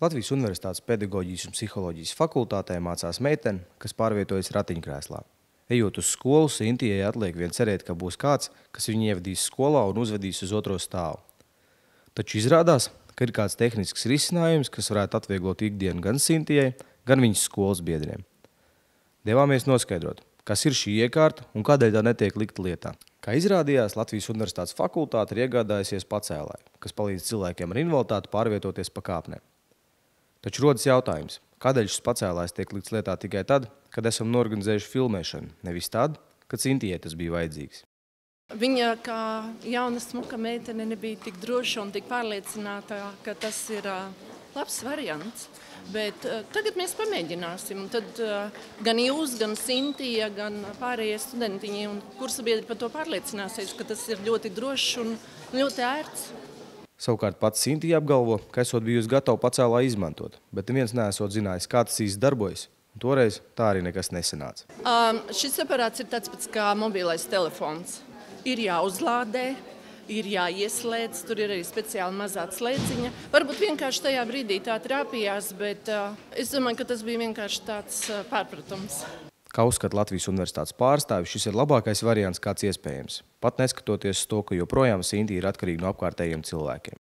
Latvijas Universitātes pedagoģijas un psiholoģijas fakultātē mācās meitene, kas pārvietojas ratiņkrēslā. Ejot uz skolu, Sintijai atliek vien cerēt, ka būs kāds, kas viņu ievadīs skolā un uzvedīs uz otro stāvu. Taču izrādās, ka ir kāds tehnisks risinājums, kas varētu atvieglot ikdienu gan Sintijai, gan viņas skolas biedriem. Devāmies noskaidrot, kas ir šī iekārta un kādēļ tā netiek likta lietā. Kā izrādījās, Latvijas Universitātes fakultāte ir iegādājusies pacēlāju, kas palīdz cilvēkiem ar invaliditāti pārvietoties pa kāpnēm. Taču rodas jautājums, kādēļ šis pacēlājs tiek likts lietā tikai tad, kad esam norganizējuši filmēšanu, nevis tad, kad Sintijai tas bija vajadzīgs. Viņa kā jauna smuka meitene nebija tik droša un tik pārliecināta, ka tas ir labs variants. Bet tagad mēs pamēģināsim. Tad gan jūs, gan Sintija, gan pārējie studentiņi un kursabiedri par to pārliecināsies, ka tas ir ļoti drošs un ļoti ērts. Savukārt pats Sintija apgalvo, ka esot bijusi gatava pacēlāju izmantot, bet neviens neesot zinājis, kā tas īsti darbojas. Toreiz tā arī nekas nesanāca. Šis aparāts ir tāds pats kā mobilais telefons. Ir jāuzlādē, ir jāieslēdz, tur ir arī speciāli mazā slēdziņa. Varbūt vienkārši tajā brīdī tā trāpījās, bet es domāju, ka tas bija vienkārši tāds pārpratums. Kā uzskata Latvijas Universitātes pārstāvis, šis ir labākais variants, kāds iespējams, pat neskatoties uz to, ka joprojām Sintija ir atkarīga no apkārtējiem cilvēkiem.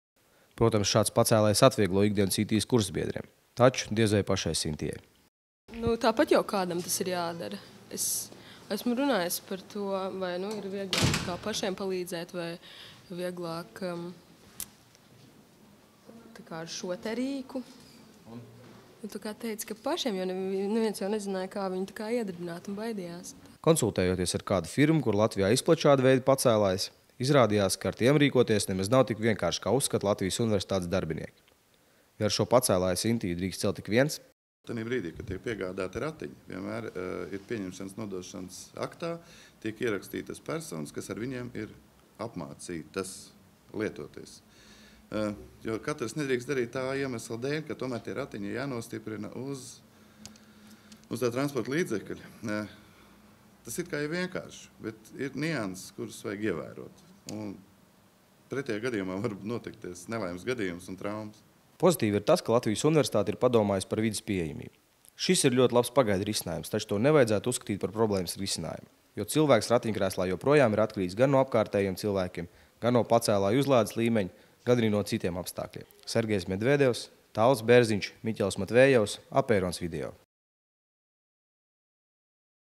Protams, šāds pacēlājs atvieglo ikdienu Sintijas kursbiedriem, taču diez vai pašai Sintijai. Tāpat jau kādam tas ir jādara. Es esmu runājis par to, vai ir vieglāk kā pašiem palīdzēt, vai vieglāk ar šo te rīku. Tu kā teici, ka pašiem jau neviens jau nezināja, kā viņu iedarbināt un baidījās. Konsultējoties ar kādu firmu, kur Latvijā izplatīja šādu veidu pacēlājs, izrādījās, ka ar tiem rīkoties nemaz nav tik vienkārši, kā uzskata Latvijas Universitātes darbinieki. Ja ar šo pacēlāju Sintiju drīkst celt tik viens, Tajā brīdī, kad tiek piegādāti ratiņi, vienmēr ir pieņemšanas nodošanas aktā, tiek ierakstītas personas, kas ar viņiem ir apmācītas lietoties. Jo katrs nedrīkst darīt tā iemesla dēļ, ka tomēr tie ratiņi jānostiprina uz tā transporta līdzekļa. Tas ir kā ir vienkārši, bet ir nianses, kuras vajag ievērot. Un pretējā gadījumā var notikties nelaimes gadījums un traumas. Pozitīvi ir tas, ka Latvijas Universitāte ir padomājusi par vides pieejamību. Šis ir ļoti labs pagaidu risinājums, taču to nevajadzētu uzskatīt par problēmas risinājumu, jo cilvēks ratiņkrēslā joprojām ir atkarīgs gan no apkārtējiem cilvēkiem, gan no pacēlāju uzlādes līmeņa, gan arī no citiem apstākļiem. Sergejs Medvedevs, Tāls Bērziņš, Miķels Matvējevs, Apērons video.